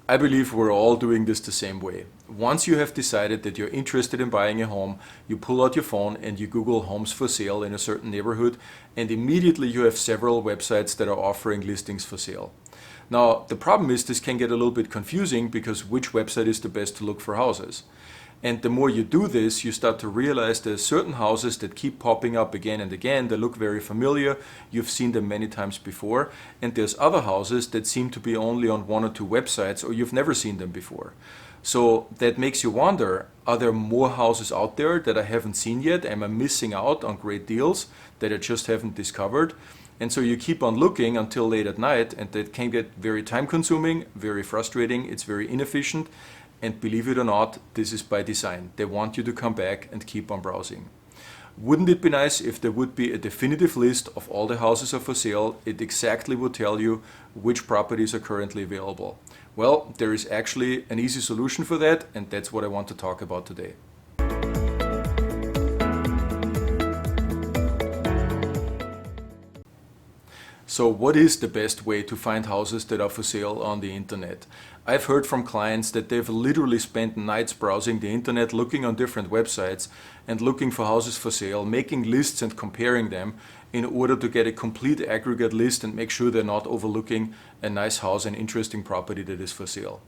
I believe we're all doing this the same way. Once you have decided that you're interested in buying a home, you pull out your phone and you Google homes for sale in a certain neighborhood, and immediately you have several websites that are offering listings for sale. Now, the problem is this can get a little bit confusing because which website is the best to look for houses? And the more you do this, you start to realize there's certain houses that keep popping up again and again. They look very familiar. You've seen them many times before. And there's other houses that seem to be only on one or two websites, or you've never seen them before. So that makes you wonder, are there more houses out there that I haven't seen yet? Am I missing out on great deals that I just haven't discovered? And so you keep on looking until late at night, and that can get very time consuming, very frustrating. It's very inefficient. And believe it or not, this is by design. They want you to come back and keep on browsing. Wouldn't it be nice if there would be a definitive list of all the houses are for sale? It exactly would tell you which properties are currently available. Well, there is actually an easy solution for that, and that's what I want to talk about today. So what is the best way to find houses that are for sale on the internet? I've heard from clients that they've literally spent nights browsing the internet, looking on different websites and looking for houses for sale, making lists and comparing them in order to get a complete aggregate list and make sure they're not overlooking a nice house and interesting property that is for sale.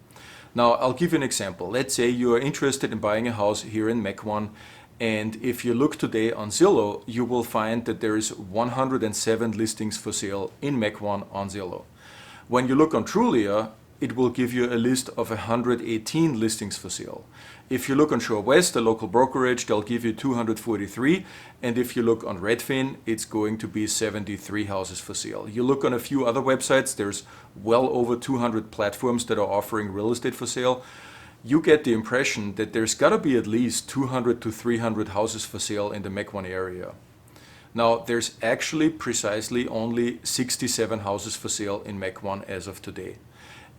Now, I'll give you an example. Let's say you are interested in buying a house here in Mequon, and if you look today on Zillow, you will find that there is 107 listings for sale in Mequon on Zillow. When you look on Trulia, it will give you a list of 118 listings for sale. If you look on Shore West, the local brokerage, they'll give you 243. And if you look on Redfin, it's going to be 73 houses for sale. You look on a few other websites, there's well over 200 platforms that are offering real estate for sale. You get the impression that there's got to be at least 200 to 300 houses for sale in the Mequon area. Now, there's actually precisely only 67 houses for sale in Mequon as of today.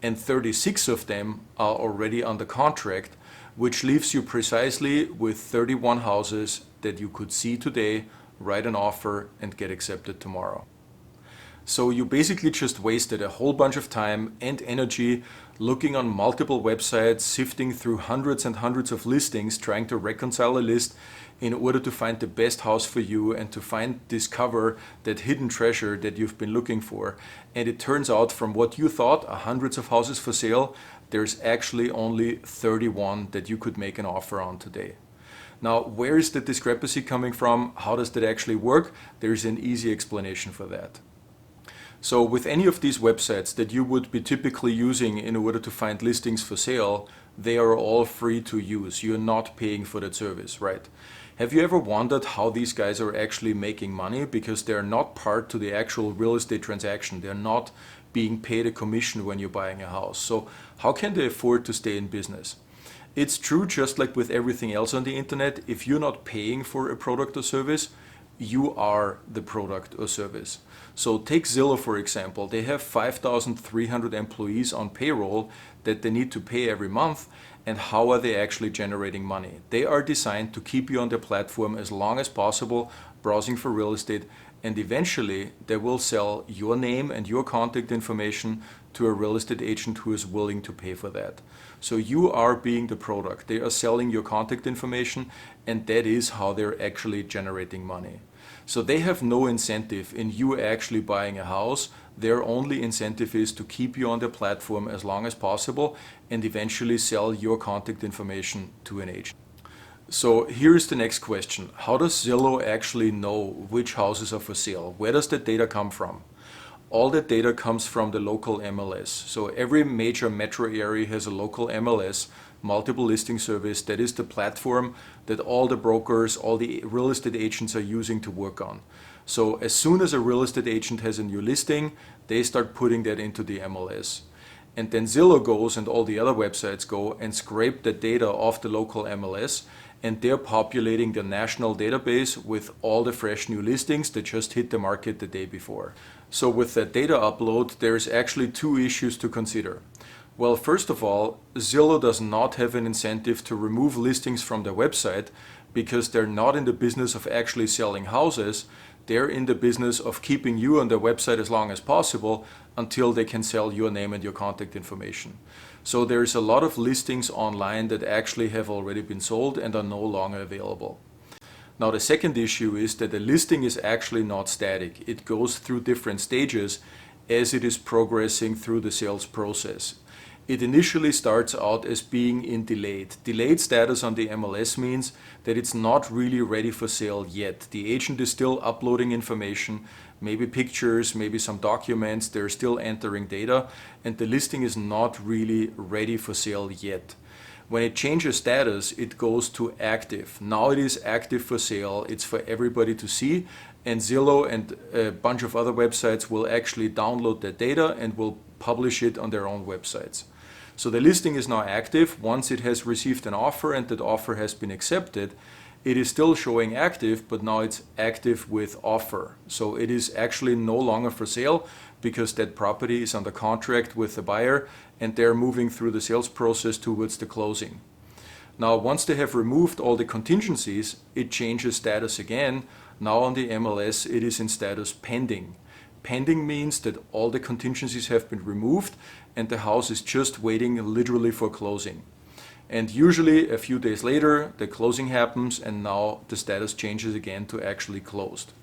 And 36 of them are already under contract, which leaves you precisely with 31 houses that you could see today, write an offer, and get accepted tomorrow. So you basically just wasted a whole bunch of time and energy looking on multiple websites, sifting through hundreds and hundreds of listings, trying to reconcile a list in order to find the best house for you and to discover that hidden treasure that you've been looking for. And it turns out from what you thought are hundreds of houses for sale, there's actually only 31 that you could make an offer on today. Now, where is the discrepancy coming from? How does that actually work? There's an easy explanation for that. So with any of these websites that you would be typically using in order to find listings for sale, they are all free to use. You're not paying for that service, right? Have you ever wondered how these guys are actually making money? Because they're not part to the actual real estate transaction. They're not being paid a commission when you're buying a house. So how can they afford to stay in business? It's true, just like with everything else on the internet, if you're not paying for a product or service, you are the product or service. So take Zillow, for example. They have 5,300 employees on payroll that they need to pay every month. And how are they actually generating money? They are designed to keep you on their platform as long as possible, browsing for real estate, and eventually they will sell your name and your contact information to a real estate agent who is willing to pay for that. So you are being the product. They are selling your contact information, and that is how they're actually generating money. So they have no incentive in you actually buying a house. Their only incentive is to keep you on their platform as long as possible and eventually sell your contact information to an agent. So here's the next question. How does Zillow actually know which houses are for sale? Where does that data come from? All that data comes from the local MLS. So every major metro area has a local MLS, multiple listing service, that is the platform that all the brokers, all the real estate agents are using to work on. So as soon as a real estate agent has a new listing, they start putting that into the MLS. And then Zillow goes and all the other websites go and scrape the data off the local MLS, and they're populating the national database with all the fresh new listings that just hit the market the day before. So with that data upload, there's actually two issues to consider. Well, first of all, Zillow does not have an incentive to remove listings from their website because they're not in the business of actually selling houses. They're in the business of keeping you on their website as long as possible until they can sell your name and your contact information. So there's a lot of listings online that actually have already been sold and are no longer available. Now the second issue is that the listing is actually not static. It goes through different stages as it is progressing through the sales process. It initially starts out as being in delayed. Delayed status on the MLS means that it's not really ready for sale yet. The agent is still uploading information, maybe pictures, maybe some documents, they're still entering data, and the listing is not really ready for sale yet. When it changes status, it goes to active. Now it is active for sale. It's for everybody to see, and Zillow and a bunch of other websites will actually download that data and will publish it on their own websites. So the listing is now active. Once it has received an offer and that offer has been accepted, it is still showing active, but now it's active with offer. So it is actually no longer for sale because that property is under contract with the buyer and they're moving through the sales process towards the closing. Now, once they have removed all the contingencies, it changes status again. Now on the MLS, it is in status pending. Pending means that all the contingencies have been removed and the house is just waiting literally for closing. And usually a few days later, the closing happens and now the status changes again to actually closed.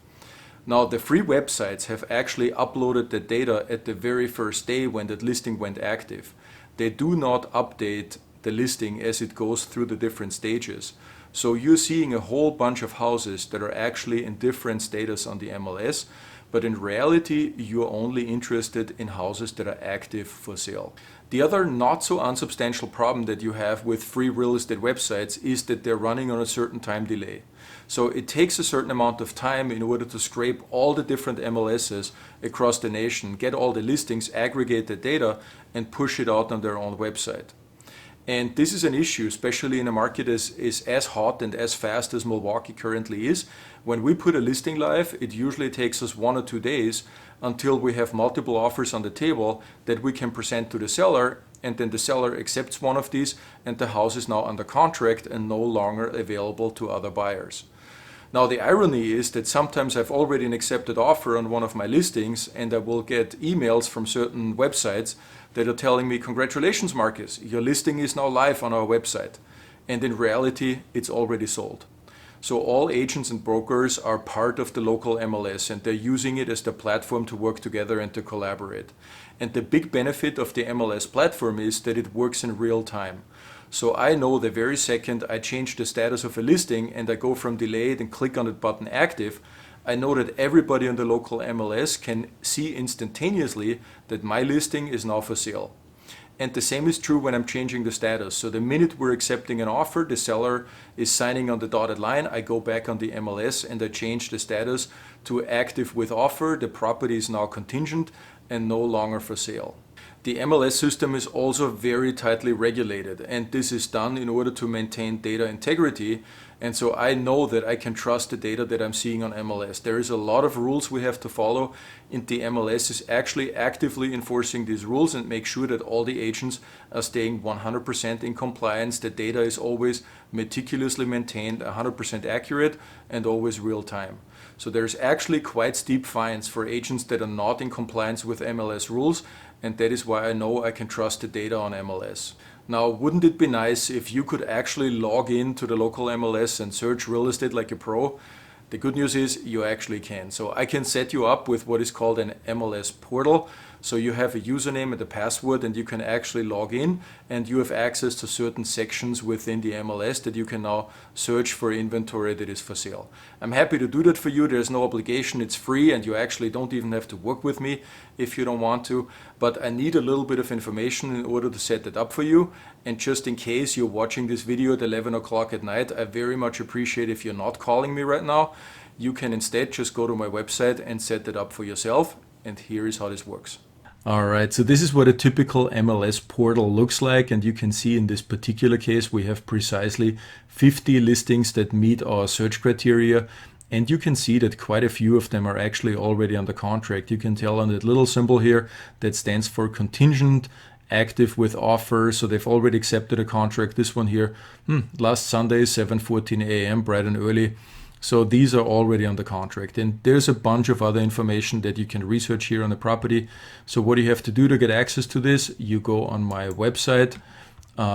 Now the free websites have actually uploaded the data at the very first day when that listing went active. They do not update the listing as it goes through the different stages. So you're seeing a whole bunch of houses that are actually in different status on the MLS, but in reality, you're only interested in houses that are active for sale. The other not so unsubstantial problem that you have with free real estate websites is that they're running on a certain time delay. So it takes a certain amount of time in order to scrape all the different MLSs across the nation, get all the listings, aggregate the data, and push it out on their own website. And this is an issue, especially in a market is as hot and as fast as Milwaukee currently is. When we put a listing live, it usually takes us 1 or 2 days until we have multiple offers on the table that we can present to the seller, and then the seller accepts one of these and the house is now under contract and no longer available to other buyers. Now the irony is that sometimes I've already an accepted offer on one of my listings and I will get emails from certain websites that are telling me, "Congratulations, Marcus, your listing is now live on our website." And in reality, it's already sold. So all agents and brokers are part of the local MLS and they're using it as the platform to work together and to collaborate. And the big benefit of the MLS platform is that it works in real time. So I know the very second I change the status of a listing and I go from delayed and click on the button active, I know that everybody on the local MLS can see instantaneously that my listing is now for sale. And the same is true when I'm changing the status. So the minute we're accepting an offer, the seller is signing on the dotted line, I go back on the MLS and I change the status to active with offer. The property is now contingent and no longer for sale. The MLS system is also very tightly regulated, and this is done in order to maintain data integrity. And so I know that I can trust the data that I'm seeing on MLS. There is a lot of rules we have to follow, and the MLS is actually actively enforcing these rules and make sure that all the agents are staying 100% in compliance. The data is always meticulously maintained, 100% accurate, and always real time. So there's actually quite steep fines for agents that are not in compliance with MLS rules, and that is why I know I can trust the data on MLS. Now, wouldn't it be nice if you could actually log in to the local MLS and search real estate like a pro? The good news is you actually can. So I can set you up with what is called an MLS portal. So you have a username and a password and you can actually log in and you have access to certain sections within the MLS that you can now search for inventory that is for sale. I'm happy to do that for you. There's no obligation. It's free and you actually don't even have to work with me if you don't want to. But I need a little bit of information in order to set that up for you. And just in case you're watching this video at 11 o'clock at night, I very much appreciate if you're not calling me right now. You can instead just go to my website and set that up for yourself. And here is how this works. All right, so this is what a typical MLS portal looks like, and you can see in this particular case we have precisely 50 listings that meet our search criteria, and you can see that quite a few of them are actually already under contract. You can tell on that little symbol here that stands for contingent, active with offers, so they've already accepted a contract. This one here, last Sunday, 7:14 a.m., bright and early. So these are already on the contract. And there's a bunch of other information that you can research here on the property. So what you have to do to get access to this, you go on my website,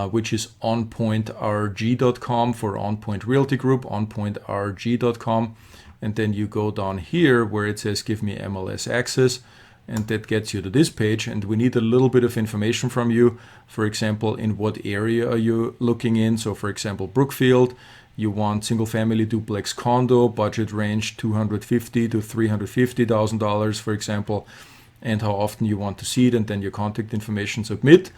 which is onpointrg.com for On Point Realty Group, onpointrg.com. And then you go down here where it says give me MLS access, and that gets you to this page. And we need a little bit of information from you. For example, in what area are you looking in? So for example, Brookfield, you want single family duplex condo, budget range $250,000 to $350,000, for example, and how often you want to see it, and then your contact information, submit.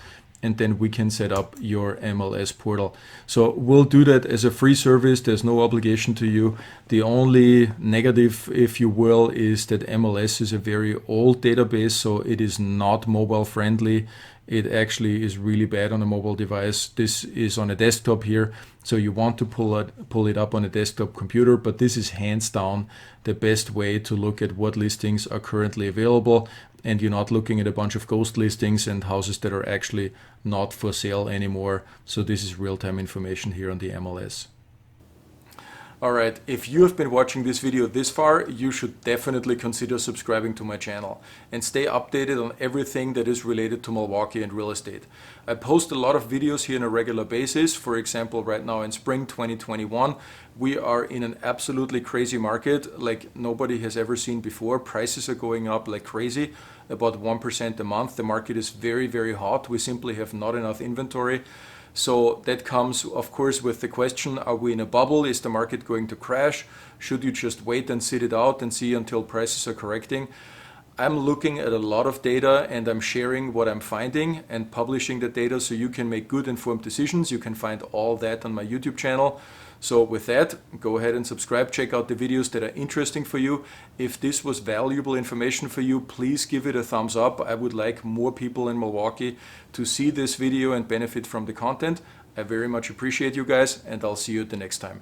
And then we can set up your MLS portal. So we'll do that as a free service. There's no obligation to you. The only negative, if you will, is that MLS is a very old database, so it is not mobile friendly. It actually is really bad on a mobile device. This is on a desktop here, so you want to pull it up on a desktop computer, but this is hands down the best way to look at what listings are currently available, and you're not looking at a bunch of ghost listings and houses that are actually not for sale anymore. So this is real-time information here on the MLS. All right, if you have been watching this video this far, you should definitely consider subscribing to my channel and stay updated on everything that is related to Milwaukee and real estate. I post a lot of videos here on a regular basis. For example, right now in spring 2021, we are in an absolutely crazy market like nobody has ever seen before. Prices are going up like crazy, about 1% a month. The market is very, very hot. We simply have not enough inventory. So that comes, of course, with the question, are we in a bubble? Is the market going to crash? Should you just wait and sit it out and see until prices are correcting? I'm looking at a lot of data and I'm sharing what I'm finding and publishing the data so you can make good informed decisions. You can find all that on my YouTube channel. So with that, go ahead and subscribe, check out the videos that are interesting for you. If this was valuable information for you, please give it a thumbs up. I would like more people in Milwaukee to see this video and benefit from the content. I very much appreciate you guys, and I'll see you at the next time.